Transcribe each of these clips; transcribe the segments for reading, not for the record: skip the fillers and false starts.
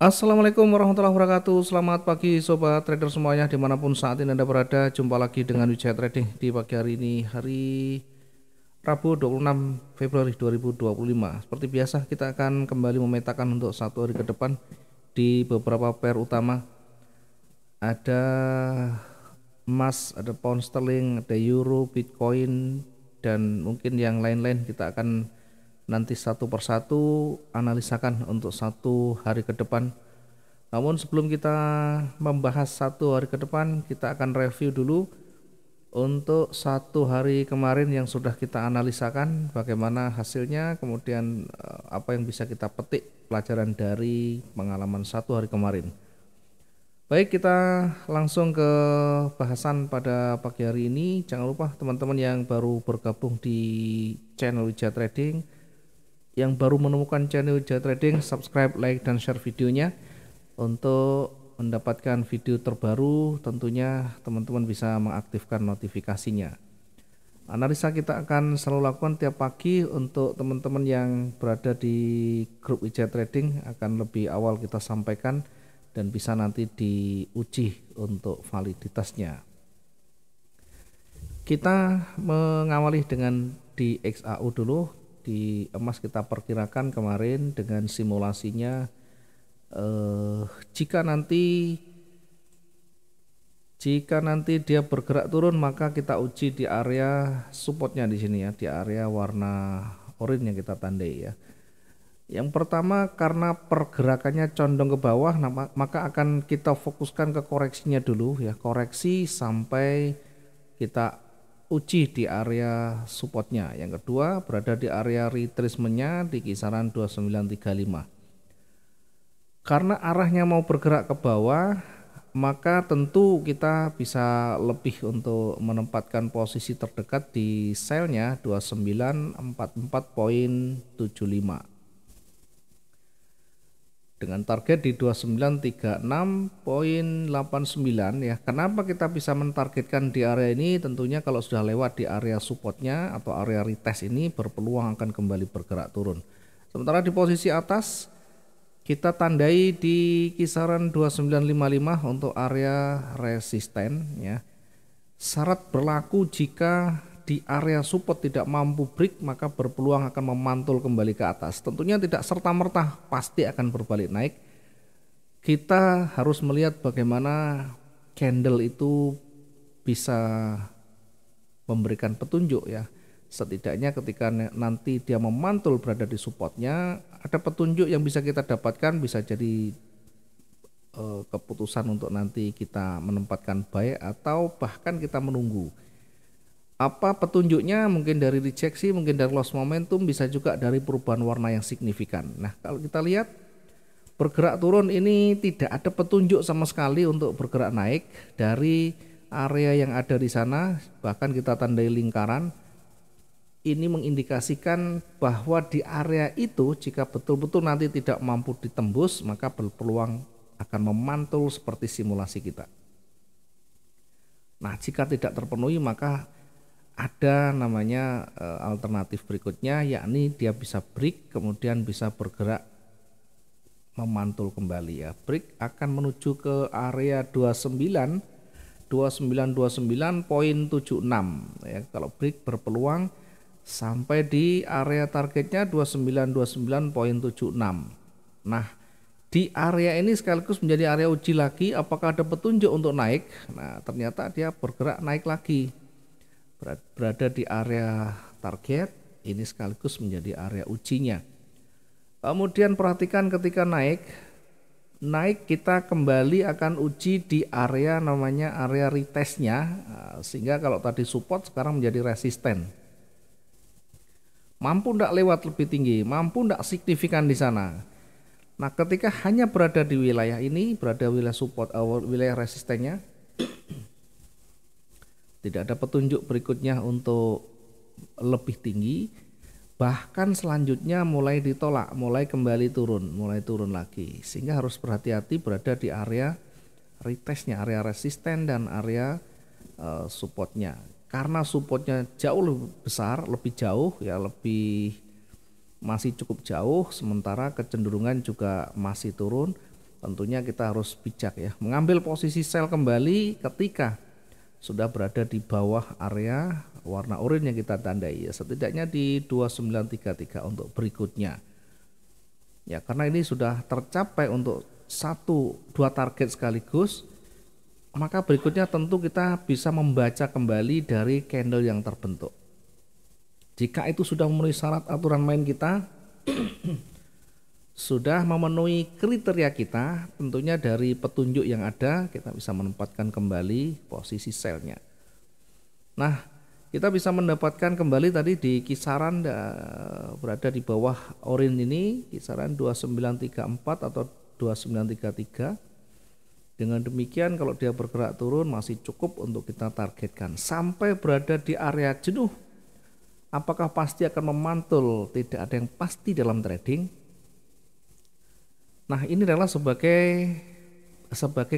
Assalamualaikum warahmatullahi wabarakatuh. Selamat pagi sobat trader semuanya dimanapun saat ini Anda berada. Jumpa lagi dengan Wijaya Trading di pagi hari ini, hari Rabu 26 Februari 2025. Seperti biasa kita akan kembali memetakan untuk satu hari ke depan di beberapa pair utama. Ada emas, ada pound sterling, ada euro, bitcoin, dan mungkin yang lain-lain. Kita akan nanti satu persatu analisakan untuk satu hari ke depan. Namun sebelum kita membahas satu hari ke depan, kita akan review dulu untuk satu hari kemarin yang sudah kita analisakan, bagaimana hasilnya, kemudian apa yang bisa kita petik pelajaran dari pengalaman satu hari kemarin. Baik, kita langsung ke bahasan pada pagi hari ini. Jangan lupa teman-teman yang baru bergabung di channel Wijaya Trading, yang baru menemukan channel Wijaya Trading, subscribe, like, dan share videonya untuk mendapatkan video terbaru. Tentunya teman-teman bisa mengaktifkan notifikasinya. Analisa kita akan selalu lakukan tiap pagi. Untuk teman-teman yang berada di grup Wijaya Trading akan lebih awal kita sampaikan dan bisa nanti diuji untuk validitasnya. Kita mengawali dengan di XAU dulu. Di emas kita perkirakan kemarin dengan simulasinya, jika nanti dia bergerak turun, maka kita uji di area supportnya di sini ya, di area warna oranye yang kita tandai ya. Yang pertama, karena pergerakannya condong ke bawah, maka akan kita fokuskan ke koreksinya dulu ya, koreksi sampai kita uji di area supportnya. Yang kedua, berada di area retracement-nya di kisaran 2935. Karena arahnya mau bergerak ke bawah, maka tentu kita bisa lebih untuk menempatkan posisi terdekat di sell-nya 2944.75 dengan target di 2936.89 ya. Kenapa kita bisa mentargetkan di area ini? Tentunya kalau sudah lewat di area supportnya atau area retest ini berpeluang akan kembali bergerak turun. Sementara di posisi atas kita tandai di kisaran 2955 untuk area resisten ya. Syarat berlaku jika di area support tidak mampu break, maka berpeluang akan memantul kembali ke atas. Tentunya tidak serta-merta pasti akan berbalik naik. Kita harus melihat bagaimana candle itu bisa memberikan petunjuk ya. Setidaknya ketika nanti dia memantul berada di supportnya, ada petunjuk yang bisa kita dapatkan, bisa jadi keputusan untuk nanti kita menempatkan buy atau bahkan kita menunggu. Apa petunjuknya? Mungkin dari rejeksi, mungkin dari loss momentum, bisa juga dari perubahan warna yang signifikan. Nah, kalau kita lihat bergerak turun ini tidak ada petunjuk sama sekali untuk bergerak naik dari area yang ada di sana, bahkan kita tandai lingkaran. Ini mengindikasikan bahwa di area itu jika betul-betul nanti tidak mampu ditembus, maka berpeluang akan memantul seperti simulasi kita. Nah, jika tidak terpenuhi, maka ada namanya alternatif berikutnya, yakni dia bisa break kemudian bisa bergerak memantul kembali ya. Break akan menuju ke area 2929.76 ya. Kalau break berpeluang sampai di area targetnya 2929.76. Nah, di area ini sekaligus menjadi area uji lagi apakah ada petunjuk untuk naik. Nah, ternyata dia bergerak naik lagi. Berada di area target, ini sekaligus menjadi area ujinya. Kemudian perhatikan ketika naik kita kembali akan uji di area namanya area retestnya, sehingga kalau tadi support sekarang menjadi resisten. Mampu tidak lewat lebih tinggi, mampu tidak signifikan di sana. Nah, ketika hanya berada di wilayah ini, berada wilayah support, wilayah resistennya, tidak ada petunjuk berikutnya untuk lebih tinggi, bahkan selanjutnya mulai ditolak, mulai kembali turun, mulai turun lagi, sehingga harus berhati-hati berada di area retestnya, area resisten dan area supportnya. Karena supportnya jauh lebih besar, lebih jauh ya, masih cukup jauh, sementara kecenderungan juga masih turun. tentunya kita harus bijak ya, mengambil posisi sell kembali ketika sudah berada di bawah area warna oranye yang kita tandai ya, setidaknya di 2933 untuk berikutnya. Ya, karena ini sudah tercapai untuk 1-2 target sekaligus, maka berikutnya tentu kita bisa membaca kembali dari candle yang terbentuk. Jika itu sudah memenuhi syarat aturan main kita, sudah memenuhi kriteria kita, tentunya dari petunjuk yang ada kita bisa menempatkan kembali posisi sellnya. Nah, kita bisa mendapatkan kembali tadi di kisaran berada di bawah orange ini, kisaran 2934 atau 2933. Dengan demikian kalau dia bergerak turun masih cukup untuk kita targetkan sampai berada di area jenuh. Apakah pasti akan memantul? Tidak ada yang pasti dalam trading. Nah, ini adalah sebagai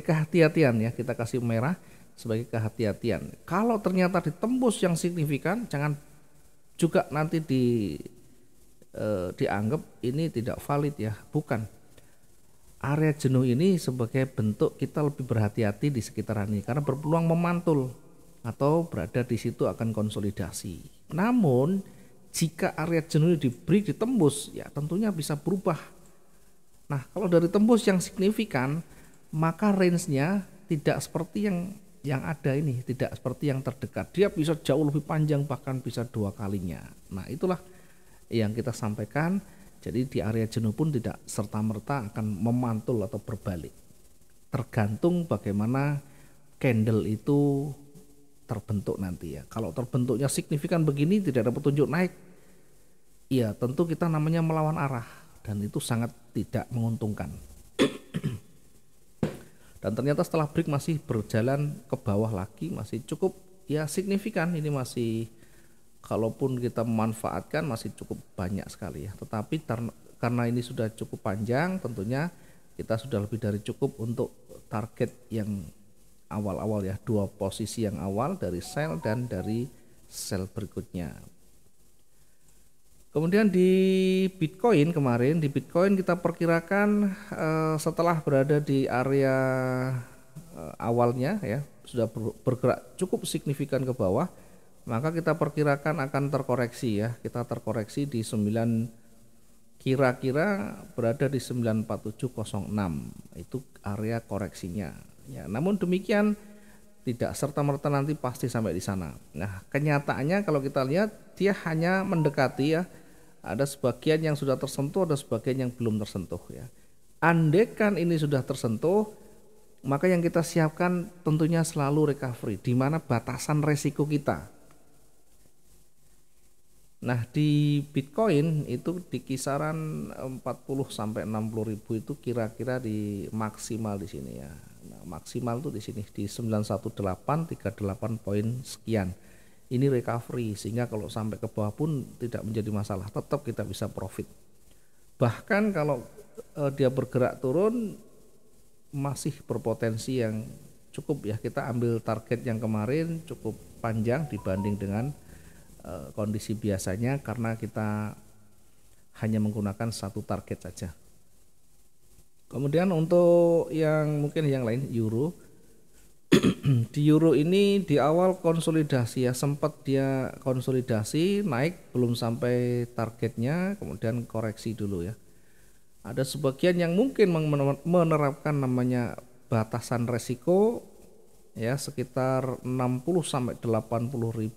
kehati-hatian ya, kita kasih merah sebagai kehati-hatian. Kalau ternyata ditembus yang signifikan, jangan juga nanti dianggap ini tidak valid ya, bukan. Area jenuh ini sebagai bentuk kita lebih berhati-hati di sekitaran ini karena berpeluang memantul atau berada di situ akan konsolidasi. Namun jika area jenuh diberi ditembus ya tentunya bisa berubah. Nah, kalau dari tembus yang signifikan, maka range-nya tidak seperti yang ada ini, tidak seperti yang terdekat. Dia bisa jauh lebih panjang, bahkan bisa 2 kalinya. Nah, itulah yang kita sampaikan. Jadi di area jenuh pun tidak serta-merta akan memantul atau berbalik. Tergantung bagaimana candle itu terbentuk nanti ya. Kalau terbentuknya signifikan begini, tidak ada petunjuk naik, ya tentu kita namanya melawan arah. Dan itu sangat tidak menguntungkan. Dan ternyata setelah break masih berjalan ke bawah lagi, masih cukup ya signifikan. Ini masih, kalaupun kita memanfaatkan masih cukup banyak sekali ya. Tetapi karena ini sudah cukup panjang, tentunya kita sudah lebih dari cukup untuk target yang awal-awal ya, 2 posisi yang awal dari sell dan dari sell berikutnya. Kemudian di Bitcoin kemarin, di Bitcoin kita perkirakan setelah berada di area awalnya ya, sudah bergerak cukup signifikan ke bawah, maka kita perkirakan akan terkoreksi ya. Kita terkoreksi di 9, kira-kira berada di 94706. Itu area koreksinya. Ya, namun demikian tidak serta-merta nanti pasti sampai di sana. Nah, kenyataannya kalau kita lihat dia hanya mendekati ya. Ada sebagian yang sudah tersentuh, ada sebagian yang belum tersentuh ya. Andaikan ini sudah tersentuh, maka yang kita siapkan tentunya selalu recovery, di mana batasan resiko kita. Nah, di Bitcoin itu di kisaran 40 sampai 60 ribu itu kira-kira di maksimal di sini ya. Nah, maksimal tuh di sini di 91838 poin sekian. Ini recovery, sehingga kalau sampai ke bawah pun tidak menjadi masalah, tetap kita bisa profit. Bahkan kalau dia bergerak turun masih berpotensi yang cukup ya, kita ambil target yang kemarin cukup panjang dibanding dengan kondisi biasanya karena kita hanya menggunakan 1 target saja. Kemudian untuk yang mungkin yang lain, euro. Di euro ini di awal konsolidasi ya, sempat dia konsolidasi naik belum sampai targetnya, kemudian koreksi dulu ya. Ada sebagian yang mungkin menerapkan namanya batasan resiko ya, sekitar 60 sampai 80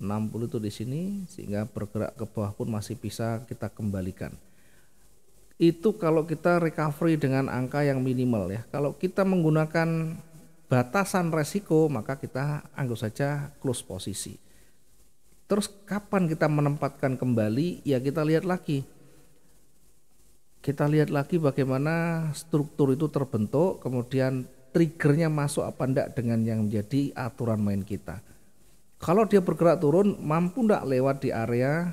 60 itu di sini, sehingga bergerak ke bawah pun masih bisa kita kembalikan. Itu kalau kita recovery dengan angka yang minimal ya. Kalau kita menggunakan batasan resiko, maka kita anggap saja close posisi. Terus kapan kita menempatkan kembali? Ya kita lihat lagi. Kita lihat lagi bagaimana struktur itu terbentuk, kemudian triggernya masuk apa enggak dengan yang menjadi aturan main kita. Kalau dia bergerak turun, mampu enggak lewat di area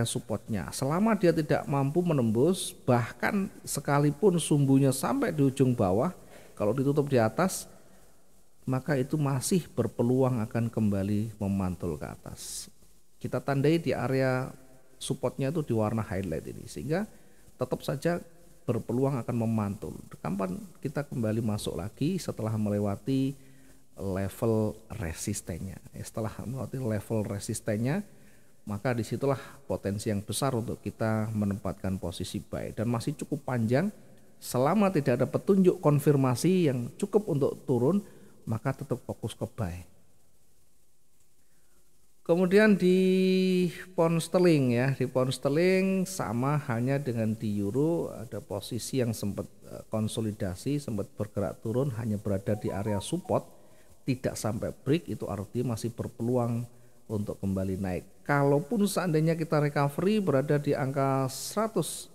supportnya. Selama dia tidak mampu menembus, bahkan sekalipun sumbunya sampai di ujung bawah, kalau ditutup di atas, maka itu masih berpeluang akan kembali memantul ke atas. Kita tandai di area supportnya itu di warna highlight ini, sehingga tetap saja berpeluang akan memantul. Kapan kita kembali masuk lagi setelah melewati level resistennya. Setelah melewati level resistennya, maka disitulah potensi yang besar untuk kita menempatkan posisi buy, dan masih cukup panjang. Selama tidak ada petunjuk konfirmasi yang cukup untuk turun, maka tetap fokus ke buy. Kemudian di pound sterling ya, di pound sterling sama hanya dengan di euro, ada posisi yang sempat konsolidasi, sempat bergerak turun, hanya berada di area support, tidak sampai break, itu artinya masih berpeluang untuk kembali naik. Kalaupun seandainya kita recovery berada di angka 180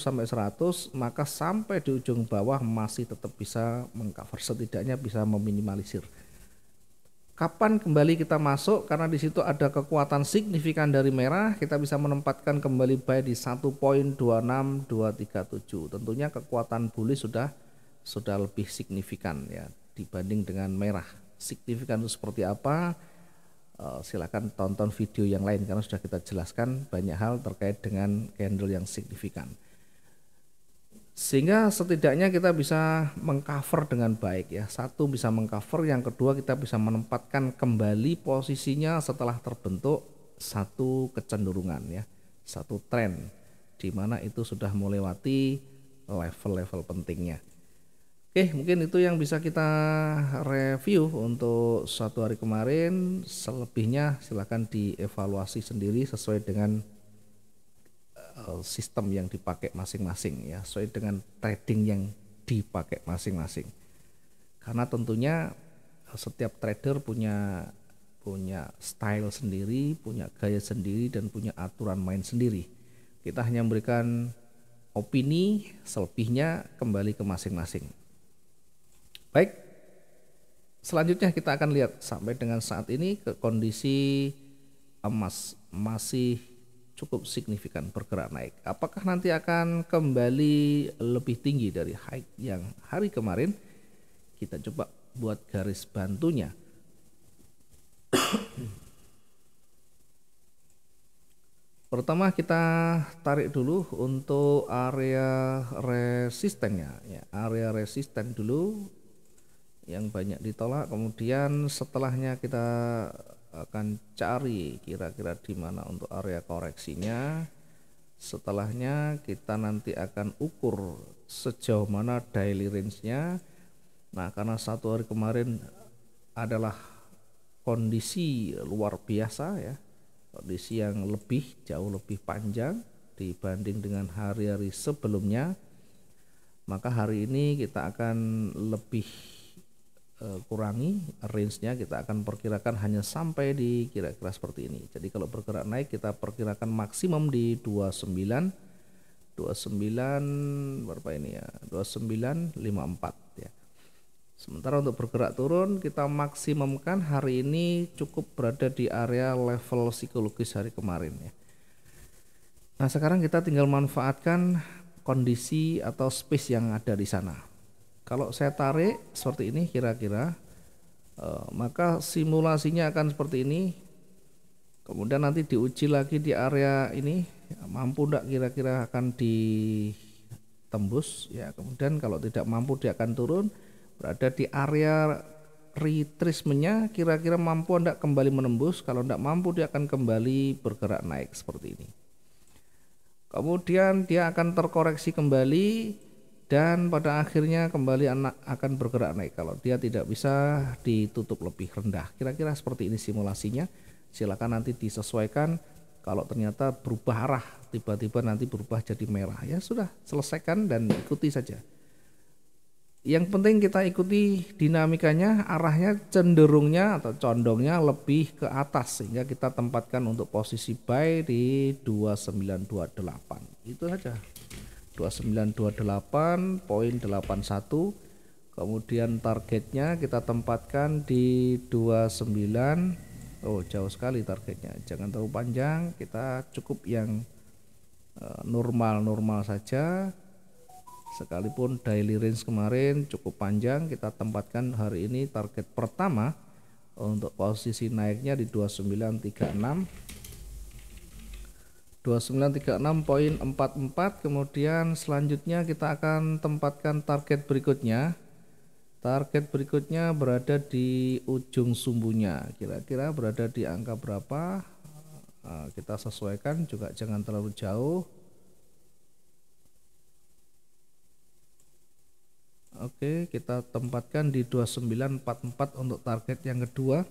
sampai 100, maka sampai di ujung bawah masih tetap bisa mengcover, setidaknya bisa meminimalisir. Kapan kembali kita masuk? Karena di situ ada kekuatan signifikan dari merah, kita bisa menempatkan kembali buy di 1.26237. Tentunya kekuatan bullish sudah lebih signifikan ya dibanding dengan merah. Signifikan itu seperti apa? Silakan tonton video yang lain karena sudah kita jelaskan banyak hal terkait dengan candle yang signifikan. Sehingga setidaknya kita bisa mengcover dengan baik ya. Satu, bisa mengcover, yang kedua kita bisa menempatkan kembali posisinya setelah terbentuk satu kecenderungan ya, satu tren di mana itu sudah melewati level-level pentingnya. Oke, mungkin itu yang bisa kita review untuk satu hari kemarin. Selebihnya silakan dievaluasi sendiri sesuai dengan sistem yang dipakai masing-masing ya, sesuai dengan trading yang dipakai masing-masing. Karena tentunya setiap trader punya style sendiri, punya gaya sendiri, dan punya aturan main sendiri. Kita hanya memberikan opini, selebihnya kembali ke masing-masing. Baik, selanjutnya kita akan lihat sampai dengan saat ini ke kondisi emas masih cukup signifikan bergerak naik. Apakah nanti akan kembali lebih tinggi dari high yang hari kemarin? Kita coba buat garis bantunya. Pertama kita tarik dulu untuk area resistennya ya, area resisten dulu yang banyak ditolak, kemudian setelahnya kita akan cari kira-kira di mana untuk area koreksinya. Setelahnya kita nanti akan ukur sejauh mana daily range-nya. Nah, karena satu hari kemarin adalah kondisi luar biasa ya, kondisi yang jauh lebih panjang dibanding dengan hari-hari sebelumnya, maka hari ini kita akan lebih kurangi range-nya. Kita akan perkirakan hanya sampai di kira-kira seperti ini. Jadi kalau bergerak naik kita perkirakan maksimum di 29 berapa ini ya, 2954 ya. Sementara untuk bergerak turun kita maksimumkan hari ini cukup berada di area level psikologis hari kemarin ya. Nah, sekarang kita tinggal manfaatkan kondisi atau space yang ada di sana. Kalau saya tarik seperti ini kira-kira, maka simulasinya akan seperti ini. Kemudian nanti diuji lagi di area ini, mampu enggak kira-kira akan ditembus ya. Kemudian kalau tidak mampu dia akan turun, berada di area retracement-nya, kira-kira mampu enggak kembali menembus. Kalau enggak mampu dia akan kembali bergerak naik seperti ini. Kemudian dia akan terkoreksi kembali dan pada akhirnya kembali akan bergerak naik kalau dia tidak bisa ditutup lebih rendah. Kira-kira seperti ini simulasinya. Silakan nanti disesuaikan. Kalau ternyata berubah arah, tiba-tiba nanti berubah jadi merah, ya sudah, selesaikan dan ikuti saja. Yang penting kita ikuti dinamikanya, arahnya cenderungnya atau condongnya lebih ke atas, sehingga kita tempatkan untuk posisi buy di 2928. Itu saja. 2928.81, kemudian targetnya kita tempatkan di 29. Oh, jauh sekali targetnya, jangan terlalu panjang, kita cukup yang normal saja. Sekalipun daily range kemarin cukup panjang, kita tempatkan hari ini target pertama untuk posisi naiknya di 2936, 2936,44. Kemudian selanjutnya kita akan tempatkan target berikutnya. Target berikutnya berada di ujung sumbunya, kira-kira berada di angka berapa? Nah, kita sesuaikan juga, jangan terlalu jauh. Oke, kita tempatkan di 2944 untuk target yang kedua.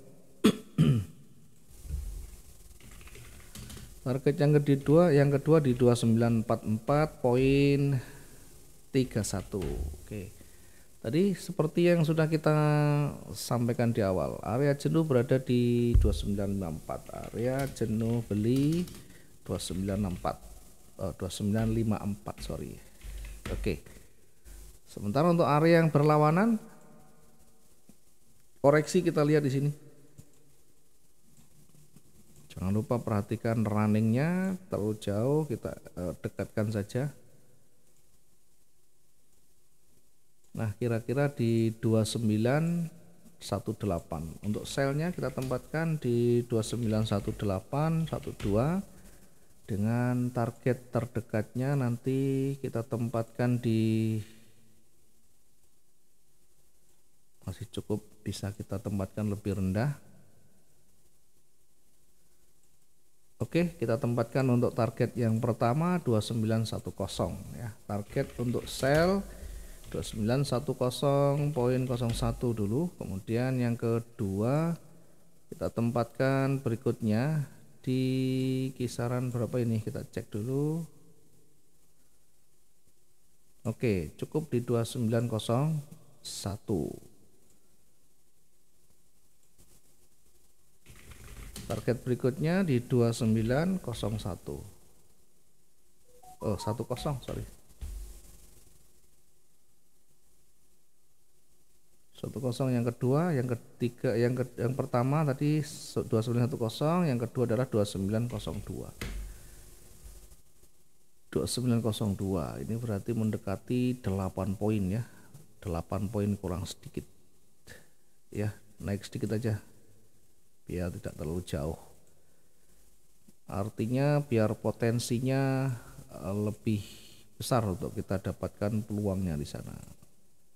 Target yang kedua di 2944,31. Oke. Tadi seperti yang sudah kita sampaikan di awal, area jenuh berada di 2954. Area jenuh beli 2954, sorry. Oke. Sementara untuk area yang berlawanan, koreksi kita lihat di sini. Jangan lupa perhatikan runningnya, terlalu jauh kita dekatkan saja. Nah, kira-kira di 2918. Untuk selnya kita tempatkan di 291812 dengan target terdekatnya nanti kita tempatkan di, masih cukup, bisa kita tempatkan lebih rendah. Oke, kita tempatkan untuk target yang pertama 2910 ya. Target untuk sell 2910,01 dulu. Kemudian yang kedua kita tempatkan berikutnya di kisaran berapa ini, kita cek dulu. Oke, cukup di 2901. Target berikutnya di 2901. 10, sorry. 10 yang kedua, yang ketiga, yang pertama tadi 2910, yang kedua adalah 2902. 2902 ini berarti mendekati 8 poin ya. 8 poin kurang sedikit. Ya, naik sedikit aja biar tidak terlalu jauh. Artinya biar potensinya lebih besar untuk kita dapatkan peluangnya di sana.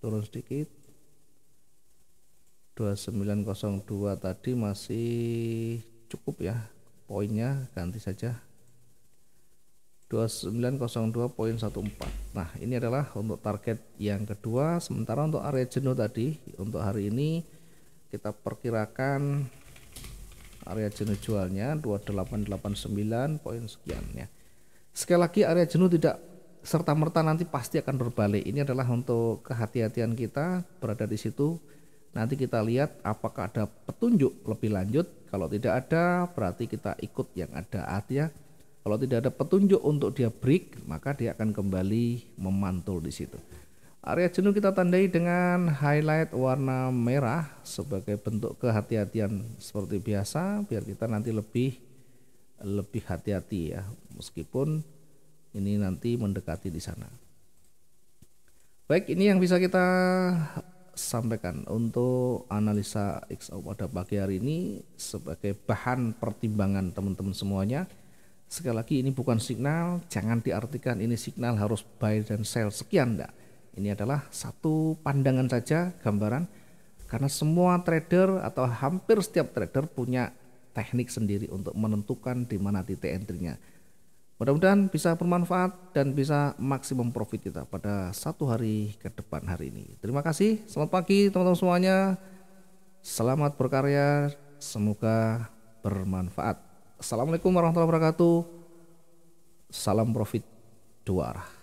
Turun sedikit. 2902 tadi masih cukup ya, poinnya ganti saja 2902,14. Nah, ini adalah untuk target yang kedua. Sementara untuk area jenuh tadi, untuk hari ini kita perkirakan area jenuh jualnya 2889 poin sekian ya. Sekali lagi, area jenuh tidak serta-merta nanti pasti akan berbalik. Ini adalah untuk kehati-hatian kita berada di situ. Nanti kita lihat apakah ada petunjuk lebih lanjut. Kalau tidak ada, berarti kita ikut yang ada. Artinya kalau tidak ada petunjuk untuk dia break, maka dia akan kembali memantul di situ. Area jenuh kita tandai dengan highlight warna merah sebagai bentuk kehati-hatian seperti biasa, biar kita nanti lebih hati-hati ya, meskipun ini nanti mendekati di sana. Baik, ini yang bisa kita sampaikan untuk analisa XAU pada pagi hari ini sebagai bahan pertimbangan teman-teman semuanya. Sekali lagi, ini bukan signal, jangan diartikan ini signal harus buy dan sell sekian, enggak. Ini adalah satu pandangan saja, gambaran, karena semua trader atau hampir setiap trader punya teknik sendiri untuk menentukan di mana titik entry-nya. Mudah-mudahan bisa bermanfaat dan bisa maksimum profit kita pada satu hari ke depan hari ini. Terima kasih, selamat pagi teman-teman semuanya. Selamat berkarya, semoga bermanfaat. Assalamualaikum warahmatullahi wabarakatuh. Salam profit dua arah.